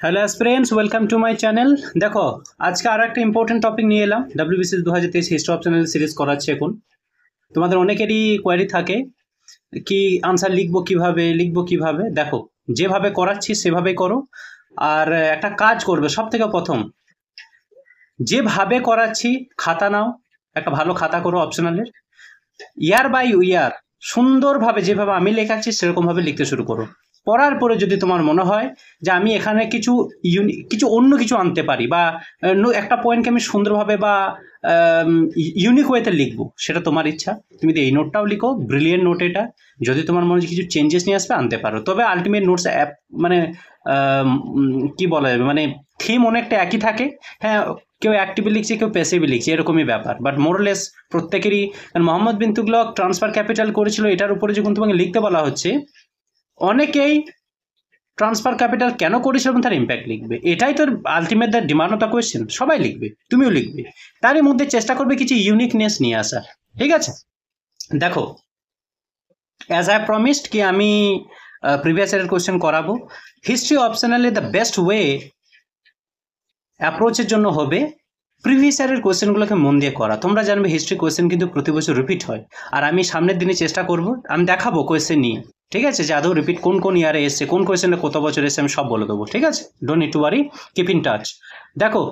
Hello aspirants, welcome to my channel. দেখো, আজকে আর একটা ইম্পর্টেন্ট টপিক নিয়ে এলাম। ডাব্লিউবিসিএস 2023 হিস্ট্রি অপশনাল সিরিজ করাচ্ছে এখন। তোমাদের অনেকেরই কোয়ারি থাকে কি আনসার লিখবো কিভাবে। দেখো, যেভাবে করাচ্ছি সেভাবেই করো। আর একটা কাজ করবে, সব থেকে প্রথম যেভাবে করাচ্ছি খাতা নাও, একটা ভালো খাতা করো অপশনালের। ইয়ার বাই ইয়ার সুন্দরভাবে যেভাবে আমি লেখাচ্ছি সেরকমভাবে লিখতে শুরু করো। পড়ার পরে যদি তোমার মনে হয় যে আমি এখানে কিছু অন্য কিছু আনতে পারি বা একটা পয়েন্টকে আমি সুন্দরভাবে বা ইউনিক ওয়েতে লিখবো, সেটা তোমার ইচ্ছা। তুমি তো এই নোটটাও লিখো, ব্রিলিয়েন্ট নোট এটা। যদি তোমার মনে হয় কিছু চেঞ্জেস নিয়ে আসবে আনতে পারো, তবে আলটিমেট নোটস অ্যাপ মানে কি বলা যাবে, মানে থিম অনেকটা একই থাকে। হ্যাঁ, কেউ অ্যাক্টিভলি লিখছে, কেউ প্যাসিভলি লিখছে, এরকমই ব্যাপার। বাট মোরলেস প্রত্যেকেরই, মোহাম্মদ বিন তুগলক ট্রান্সফার ক্যাপিটাল করেছিল, এটার উপরে যখন তোমাকে লিখতে বলা হচ্ছে, অনেকেই ট্রান্সফার ক্যাপিটাল কেন করেছিল এবং তার ইম্প্যাক্ট লিখবে। এটাই তোর ultimate the demand of the question. সবাই লিখবে, তুমিও লিখবে, তারই মধ্যে চেষ্টা করবে কিছু ইউনিকনেস নিয়ে আসা। ঠিক আছে, দেখো, অ্যাজ আই প্রমিসড কি আমি প্রিভিয়াস ইয়ারের কোয়েশ্চেন করাবো। হিস্ট্রি অপশনালে দ্য বেস্ট ওয়ে অ্যাপ্রোচের জন্য হবে প্রিভিয়াস ইয়ারের কোয়েশ্চেনগুলোকে মন দিয়ে করা। তোমরা জানবে হিস্ট্রি কোয়েশ্চেন কিন্তু প্রতি বছর রিপিট হয়, আর আমি সামনের দিনে চেষ্টা করব, আমি দেখাবো কোয়েশ্চেন নিয়ে। ঠিক আছে, যে আদৌ রিপিট কোন ইয়ারে এসছে, কোন কোয়েশ্চেনে কত বছর এসছে, আমি সব বলে দেবো। ঠিক আছে, don't need to worry, keep in touch. দেখো,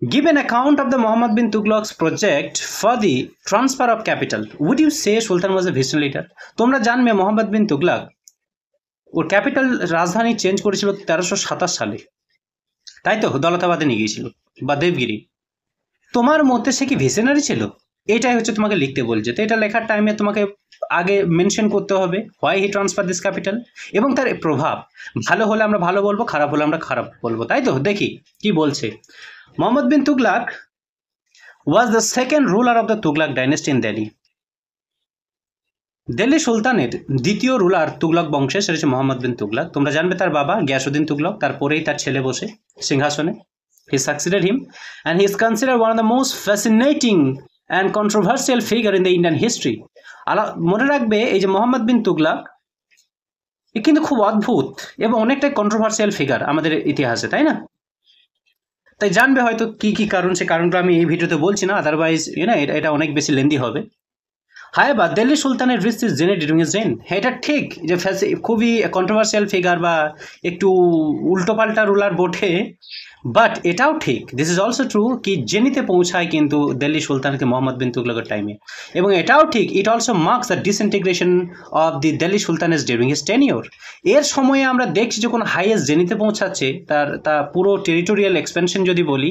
give an account of the Muhammad bin Tughlaq's project for the transfer of capital. Would you say Sultan was a visionary leader? তোমরা জানবে মোহাম্মদ বিন তুগলক ওর ক্যাপিটাল রাজধানী চেঞ্জ করেছিল 1327 সালে, তাই তো? দৌলতাবাদে নিয়ে গিয়েছিল বা দেবগিরি। তোমার মধ্যে সে কি ভিশনারি ছিল? এটাই হচ্ছে তোমাকে লিখতে বলছে। তো এটা লেখার টাইমে তোমাকে আগে মেনশন করতে হবে why he transfer this capital এবং তার প্রভাব। ভালো হলে আমরা ভালো বলবো, খারাপ হলে আমরা খারাপ বলবো, তাই তো? দেখি কি বলছে। Muhammad bin Tughlaq was the second ruler of the Tughlaq dynasty in Delhi. Delhi সুলতানের দ্বিতীয় রুলার তুগলক বংশে, সেটা হচ্ছে মোহাম্মদ বিন তুগলক। তোমরা জানবে তার বাবা গিয়াসউদ্দিন তুগলক, তারপরেই তার ছেলে বসে সিংহাসনে। He succeeded him and he is considered one of the most fascinating and controversial figure in the Indian history. মনে রাখবে, এই যে মোহাম্মদ বিন তুগলক এ কিন্তু খুব অদ্ভুত এবং অনেকটাই কন্ট্রোভার্সিয়াল ফিগার আমাদের ইতিহাসে, তাই না? তাই জানবে হয়তো কি কি কারণ, সে কারণটা আমি এই ভিডিওতে বলছি না, আদারওয়াইজ এটা অনেক বেশি লেন্দি হবে। হ্যাঁ, বা দিল্লি সুলতানের রিস্ট ইজ জেনে ডিউরিং হিজ রেইন। এটা ঠিক যে খুবই কন্ট্রোভার্সিয়াল ফিগার বা একটু উল্টোপাল্টা রুলার বটে, বাট এটাও ঠিক, দিস ইজ অলসো ট্রু কি জেনিতে পৌঁছায় কিন্তু দিল্লি সুলতানকে মোহাম্মদ বিন তুগলকের টাইমে। এবং এটাও ঠিক, it also marks the disintegration of the Delhi sultanates during his tenure. এর সময়ে আমরা দেখছি যখন হাইয়েস্ট জেনিতে পৌঁছাচ্ছে, তা পুরো টেরিটোরিয়াল এক্সপেনশন যদি বলি,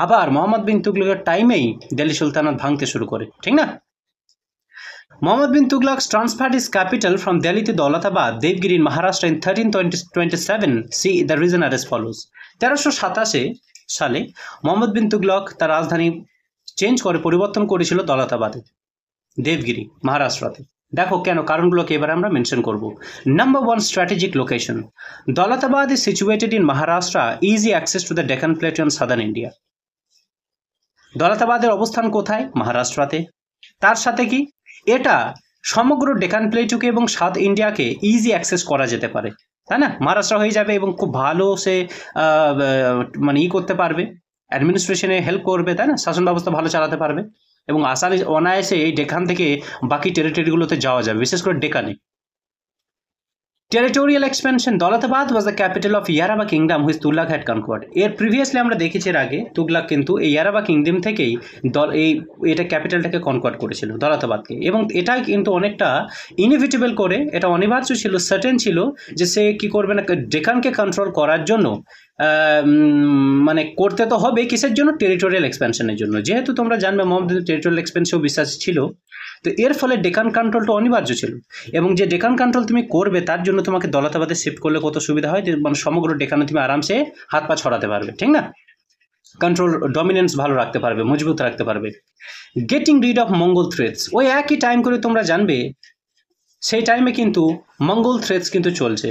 আবার মোহাম্মদ বিন তুগলকের টাইমেই দিল্লি সুলতানাত ভাঙতে শুরু করে, ঠিক না? Muhammad bin Tughlaq transferred his capital from Delhi to Daulatabad, Devgiri in Maharashtra in 1327. See the reason are as follows. 1327 সালে মোহাম্মদ বিন তুগলক তার রাজধানী চেঞ্জ করে, পরিবর্তন করেছিল দৌলতাবাদে, দেবগিরি, মহারাষ্ট্রতে। দেখো কেন, কারণগুলোকে এবার আমরা মেনশন করব। Number 1, strategic location. Daulatabad is situated in Maharashtra, easy access to the Deccan plateau and southern India. দৌলতাবাদের অবস্থান কোথায়? মহারাষ্ট্রতে। তার সাথে কি এটা সমগ্র ডেকান প্লেটুকে এবং সাউথ ইন্ডিয়াকে ইজি অ্যাক্সেস করা যেতে পারে, তাই না? মহারাষ্ট্র হয়ে যাবে এবং খুব ভালো সে মানে করতে পারবে, অ্যাডমিনিস্ট্রেশনে হেল্প করবে, তাই না? শাসন ব্যবস্থা ভালো চালাতে পারবে এবং অনায়াসে এই ডেকান থেকে বাকি টেরিটরিগুলোতে যাওয়া যাবে, বিশেষ করে ডেকানে। Territorial expansion. Daulatabad was the capital of ইয়ারাবা kingdom which Tughlaq had conquered. এর প্রিভিয়াসলি আমরা দেখেছি এর আগে, তুগলক কিন্তু এই ইয়ারাবা কিংডম থেকেই এটা ক্যাপিটালটাকে কনকোয়ার্ড করেছিল, দৌলতাবাদকে। এবং এটা কিন্তু অনেকটা ইনএভিটেবল করে, এটা অনিবার্য ছিল, সার্টেন ছিল যে সে কি করবে না, ডেকানকে কন্ট্রোল করার জন্য মানে করতে তো হবে কিসের জন্য? টেরিটোরিয়াল এক্সপেনশনের জন্য। যেহেতু তোমরা জানবে মোহাম্মদ টেরিটোরিয়াল এক্সপেনশনেও বিশ্বাস ছিল, তো এর ফলে ডেকান কন্ট্রোলটা অনিবার্য ছিল। এবং যে ডেকান কন্ট্রোল তুমি করবে তার জন্য তোমাকে দৌলতাবাদে শিফট করলে কত সুবিধা হয়, মানে সমগ্র ডেকানে তুমি আরামসে হাত পা ছড়াতে পারবে, ঠিক না? কন্ট্রোল ডমিনেন্স ভালো রাখতে পারবে, মজবুত রাখতে পারবে। Getting read of Mangal threats. ওই একই টাইম করে তোমরা জানবে সেই টাইমে কিন্তু মঙ্গল থ্রেটস কিন্তু চলছে,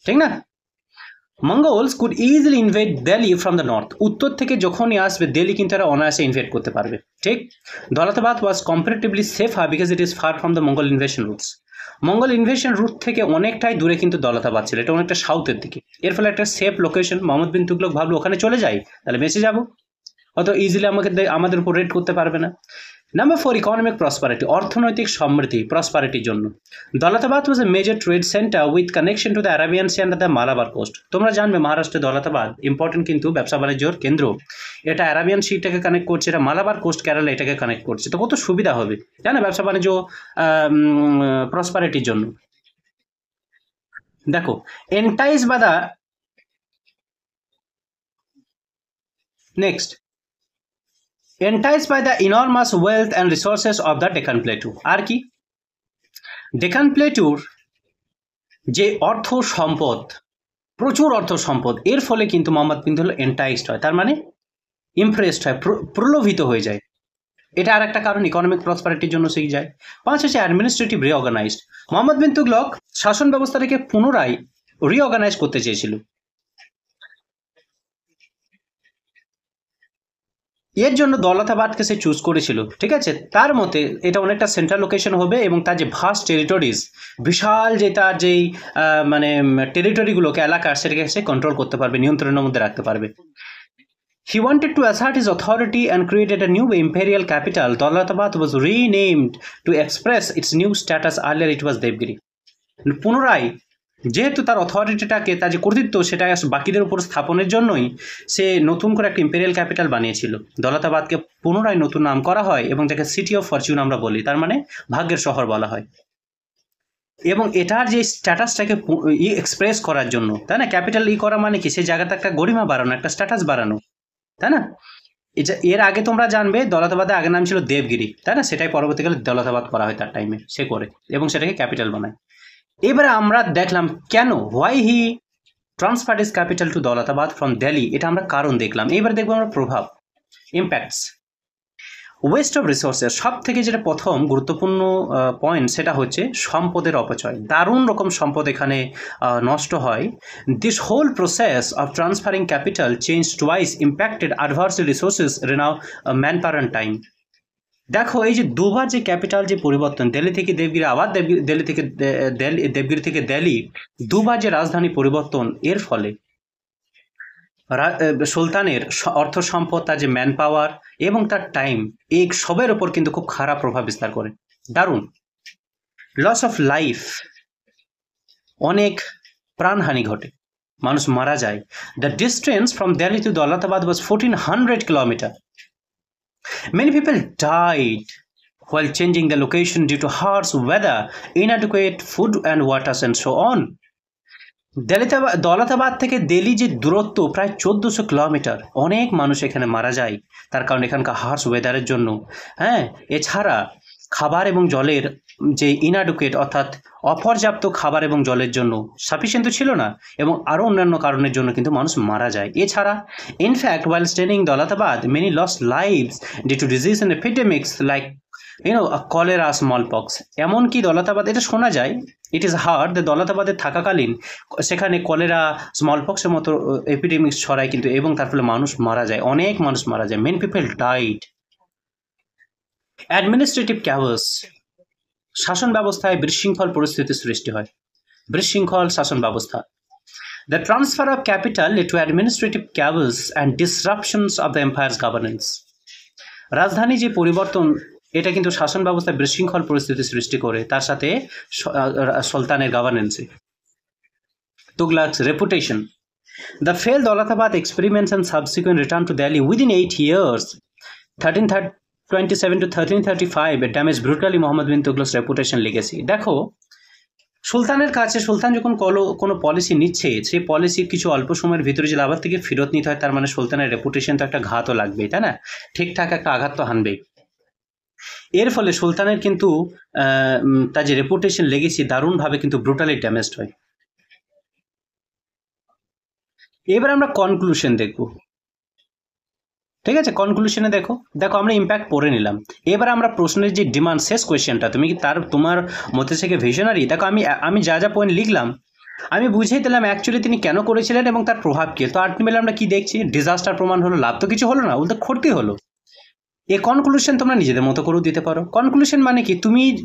ঠিক না? Mongols could easily invade Delhi from the north. উত্তর থেকে যখনই আসবে দিল্লি কিন্তু এরা অনায়াসে ইনভেড করতে পারবে, ঠিক? Daulatabad was comparatively safer because it is far from the Mongol invasion routes. Mongol invasion route থেকে অনেকটাই দূরে কিন্তু দৌলতাবাদ ছিল, এটা অনেকটা সাউথের দিকে। এর ফলে একটা সেফ লোকেশন। মোহাম্মদ বিন তুগলক ভাবলো ওখানে চলে যাই, তাহলে বেঁচে যাবো, অত ইজিলি আমাদের উপর রেড করতে পারবে না। নাম্বার 4, ইকোনমিক প্রসপারিটি, অর্থনৈতিক সমৃদ্ধি, প্রসপারিটির জন্য। Daulatabad was a major trade centre with connection to the Arabian sea and the Malabar coast. তোমরা জানবে মহারাষ্ট্রের দৌলতাবাদ ইম্পর্টেন্ট কিন্তু ব্যবসা বাণিজ্যর কেন্দ্র। এটা আরাবিয়ান সিটাকে কানেক্ট করছে, এটা মালাবার কোস্ট কেরালা এটাকে কানেক্ট করছে, তো কত সুবিধা হবে জানো ব্যবসা বাণিজ্য প্রসপারিটির জন্য। দেখো, এন্টাইজ বা the next, enticed by the enormous wealth and resources of the Deccan Plateau। আর কি, ডেকান প্লেটুর যে অর্থ সম্পদ, প্রচুর অর্থ সম্পদ, এর ফলে কিন্তু মোহাম্মদ বিন তুগলক এন্টাইজড হয়, তার মানে ইমপ্রেসড হয়, প্রলোভিত হয়ে যায়। এটা আর একটা কারণ, ইকোনমিক প্রসপারিটির জন্য সেই যায়। 5 হচ্ছে অ্যাডমিনিস্ট্রেটিভ রিঅর্গানাইজড। মোহাম্মদ বিন তুগলক শাসন ব্যবস্থাটাকে পুনরায় রিঅর্গানাইজ করতে চেয়েছিল। এর জন্য দৌলতাবাদকে সে চুজ করেছিল, ঠিক আছে। তার মতে এটা অনেকটা সেন্ট্রাল লোকেশন হবে এবং তার যে ভাস্ট টেরিটরিজ, বিশাল যে তার যেই মানে টেরিটরিগুলোকে, এলাকা, সেটাকে সে কন্ট্রোল করতে পারবে, নিয়ন্ত্রণের মধ্যে রাখতে পারবে। He wanted to assert his authority and created a new imperial capital. Daulatabad was renamed to express its new status. Earlier it was Devgiri. পুনরায় যেহেতু তার অথরিটিটাকে, তার যে কর্তৃত্ব, সেটা বাকিদের উপর স্থাপনের জন্যই সে নতুন করে একটা ইম্পেরিয়াল ক্যাপিটাল বানিয়েছিল। দৌলতাবাদকে পুনরায় নতুন নাম করা হয় এবং যাকে সিটি অফ ফরচুন আমরা বলি, তার মানে ভাগ্যের শহর বলা হয়। এবং এটার যে স্ট্যাটাসটাকে এক্সপ্রেস করার জন্য, তাই না, ক্যাপিটাল করা মানে কি, সেই জায়গাতে একটা গরিমা বাড়ানো, একটা স্ট্যাটাস বাড়ানো, তাই না। এর আগে তোমরা জানবে দৌলতাবাদের আগের নাম ছিল দেবগিরি, তাই না, সেটাই পরবর্তীকালে দৌলতাবাদ করা হয় তার টাইমে, সে করে এবং সেটাকে ক্যাপিটাল বানায়। এবারে আমরা দেখলাম কেন, why he transferred is capital to Daulatabad from Delhi, এটা আমরা কারণ দেখলাম। এবার দেখবো আমরা প্রভাব, ইম্প্যাক্টস। ওয়েস্ট অফ রিসোর্সেস, সব থেকে যেটা প্রথম গুরুত্বপূর্ণ পয়েন্ট, সেটা হচ্ছে সম্পদের অপচয়। দারুণ রকম সম্পদ এখানে নষ্ট হয়। This whole process of transferring capital change twice impacted adversely resources, revenue manpower and time. দেখো, এই যে দুবার যে ক্যাপিটাল যে পরিবর্তন, দিল্লি থেকে দেবগিরি, আবার দেবগিরি থেকে দিল্লি, দুবার যে রাজধানী পরিবর্তন, এর ফলে সুলতানের অর্থ সম্পদ, তার যে ম্যান পাওয়ার এবং তার টাইম, এই সবের ওপর কিন্তু খুব খারাপ প্রভাব বিস্তার করে। দারুণ। লস অফ লাইফ, অনেক প্রাণহানি ঘটে, মানুষ মারা যায়। The distance from Delhi to Daulatabad was 1400 kilometre. Many people died while changing the location due to harsh weather, inadequate food and water and so on. Daulatabad থেকে দিল্লি যে দূরত্ব প্রায় 1400 কিলোমিটার, অনেক মানুষ এখানে মারা যায়, তার কারণ এখানকার হার্শ ওয়েদারের জন্য। হ্যাঁ, এছাড়া খাবার এবং জলের যে ইনঅ্যাডুকুয়েট, অর্থাৎ অপর্যাপ্ত খাবার এবং জলের জন্য, সাফিসিয়েন্ট ছিল না, এবং আরও অন্যান্য কারণের জন্য কিন্তু মানুষ মারা যায়। এছাড়া in fact while staying Daulatabad many lost lives due to disease and epidemics like cholera, small pox. এমনকি দৌলতাবাদ, এটা শোনা যায়, ইট ইজ হার্ড, যে দৌলতাবাদে থাকাকালীন সেখানে কলেরা, স্মল পক্সের মতো এপিডেমিক্স ছড়ায় কিন্তু, এবং তার ফলে মানুষ মারা যায়, অনেক মানুষ মারা যায়। Many people died. Administrative chaos, শাসন ব্যবস্থায় বিশৃঙ্খল পরিস্থিতির সৃষ্টি হয়, বিশৃঙ্খল শাসন ব্যবস্থা। The transfer of capital led to administrative chaos and disruptions of the empire's governance। রাজধানী যে পরিবর্তন, এটা কিন্তু শাসন ব্যবস্থায় বিশৃঙ্খল পরিস্থিতি সৃষ্টি করে, তার সাথে সুলতানের গভর্নেন্সে। তুগলাক's reputation, the failed Daulatabad experiments and subsequent return to Delhi within 8 years, 1327 to 1335, it damaged brutally Muhammad bin Tughlaq's reputation legacy। দেখো, সুলতানের কাছে, সুলতান যখন কোনো পলিসি নিচ্ছে, সেই পলিসির কিছু অল্প সময়ের ভিতরে যদি আবার থেকে ফেরত নিতে হয়, তার মানে সুলতানের রেপুটেশন তো একটা ঘাতও লাগবে, তাই না, ঠিকঠাক একটা আঘাত তো হানবেই। এর ফলে সুলতানের কিন্তু তার যে রেপুটেশন লেগেছি, দারুণভাবে কিন্তু ব্রুটালি ড্যামেজড হয়। এবার আমরা কনক্লুশন দেখব, ঠিক আছে। কনক্লুশনে দেখো, আমরা ইম্প্যাক্ট পড়ে নিলাম। এবার আমরা প্রশ্নের যে ডিমান্ড, শেষ কোয়েশ্চেনটা, তুমি কি তোমার মধ্যে থেকে ভিশনারি? দেখো, আমি যা যা পয়েন্ট লিখলাম আমি বুঝিয়ে দিলাম অ্যাকচুয়ালি তিনি কেন করেছিলেন এবং তার প্রভাব কী। তো আলটিমেটলি আমরা কি দেখছি, ডিজাস্টার প্রমাণ হলো, লাভ তো কিছু হলো না, উল্টো ক্ষতি হলো। এই কনক্লুশন তোমরা নিজেদের মতো করেও দিতে পারো। কনক্লুশন মানে কি,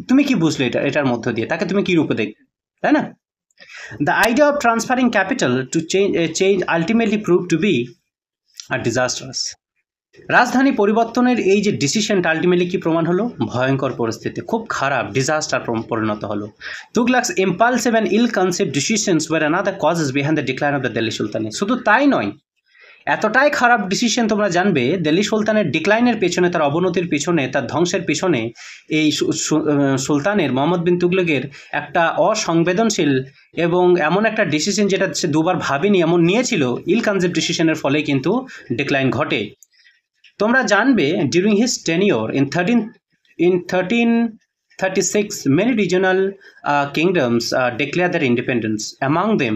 তুমি কি বুঝলে এটার মধ্য দিয়ে, তাকে তুমি কি রূপে দেখবে, তাই না? The idea of transferring capital to change ultimately prove to be are disasters. রাজধানী পরিবর্তনের এই যে ডিসিশনটা আলটিমেটলি কি প্রমাণ হলো, ভয়ঙ্কর পরিস্থিতি, খুব খারাপ ডিজাস্টার পরিণত হলো। Tughlaq's impulsive and ill concept decisions were another causes behind the decline of the Delhi sultanate. শুধু তাই নয়, এতটাই খারাপ ডিসিশন তোমরা জানবে, দিল্লি সুলতানের ডিক্লাইনের পেছনে, তার অবনতির পেছনে, তার ধ্বংসের পেছনে এই সুলতানের মোহাম্মদ বিন তুগলকের একটা অসংবেদনশীল এবং এমন একটা ডিসিশন যেটা সে দুবার ভাবেনি এমন নিয়েছিল, ইল কনসেপ্ট ডিসিশনের ফলে কিন্তু ডিক্লাইন ঘটে। তোমরা জানবে during his tenure in 1336 many regional kingdoms declared their independence. Among them,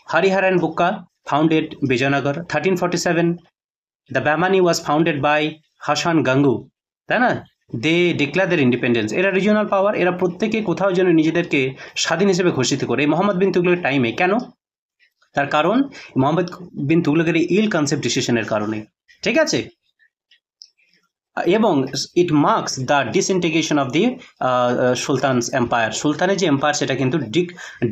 Harihar and Bukka founded Vijayanagar. 1347, the Bahmani was founded by Hassan Gangu. তাই না? দে ডিক্লেয়ার দের ইন্ডিপেন্ডেন্স। এরা রিজিওনাল পাওয়ার, এরা প্রত্যেকে কোথাও যেন নিজেদেরকে স্বাধীন হিসেবে ঘোষিত করে এই মোহাম্মদ বিন তুগলকের টাইমে। কেন? তার কারণ মোহাম্মদ বিন তুগলকের ইল কনসেপ্ট ডিসিশনের কারণে, ঠিক আছে? এবং it marks the disintegration of the sultans empire. সুলতানের যে এম্পায়ার সেটা কিন্তু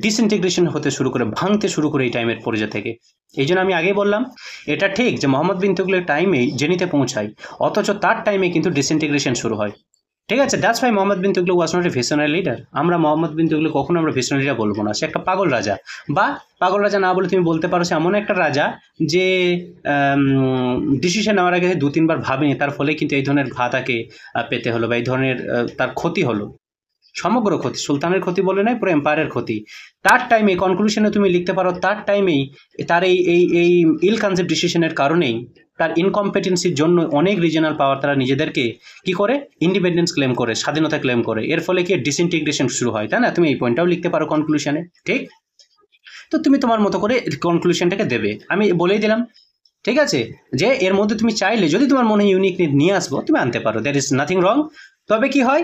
ডিসইন্টিগ্রেশন হতে শুরু করে, ভাঙতে শুরু করে এই টাইমের পর্যায় থেকে। এই জন্য আমি আগে বললাম এটা ঠিক যে মোহাম্মদ বিন তুগলকের টাইমেই জেনিতে পৌঁছায়, অথচ তার টাইমে কিন্তু ডিসইন্টিগ্রেশন শুরু হয়, ঠিক আছে? That's why Mohammad bin Tughlaq was not a visionary leader. আমরা মোহাম্মদ বিন তুগলক কখনো আমরা ভিশনারি লিডার বলবো না, সে একটা পাগল রাজা। বা পাগল রাজা না বলে তুমি বলতে পারো সে এমন একটা রাজা যে ডিসিশন নেওয়ার আগে 2-3 বার ভাবেনি, তার ফলে কিন্তু এই ধরনের ঘা তাকে পেতে হলো, বা এই ধরনের তার ক্ষতি হলো, সমগ্র ক্ষতি, সুলতানের ক্ষতি বলে নয়, পুরো এম্পায়ারের ক্ষতি। তার টাইমে কনক্লুশনে তুমি লিখতে পারো, তার টাইমেই তার এই ইল কনসেপ্ট ডিসিশনের কারণেই, তার ইনকম্পিটেন্সির জন্য অনেক রিজিওনাল পাওয়ার তারা নিজেদেরকে কি করে, ইন্ডিপেন্ডেন্স ক্লেম করে, স্বাধীনতা ক্লেম করে। এর ফলে কি ডিসইন্টিগ্রেশন শুরু হয়, তাই না? তুমি এই পয়েন্টটাও লিখতে পারো কনক্লুশনে, ঠিক? তো তুমি তোমার মতো করে কনক্লুশনটাকে দেবে, আমি বলেই দিলাম, ঠিক আছে? যে এর মধ্যে তুমি চাইলে যদি তোমার মনে ইউনিক নিয়ে আসবো, তুমি আনতে পারো, দ্যাট ইজ নাথিং রং। তবে কি হয়,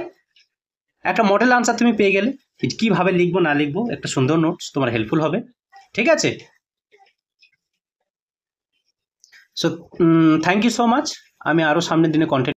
একটা মডেল আনসার তুমি পেয়ে গেলে, কিভাবে লিখবো না লিখবো একটা সুন্দর নোটস তোমার হেল্পফুল হবে, ঠিক আছে? So thank you so much. আমি আরও সামনের দিনে কন্টেন্ট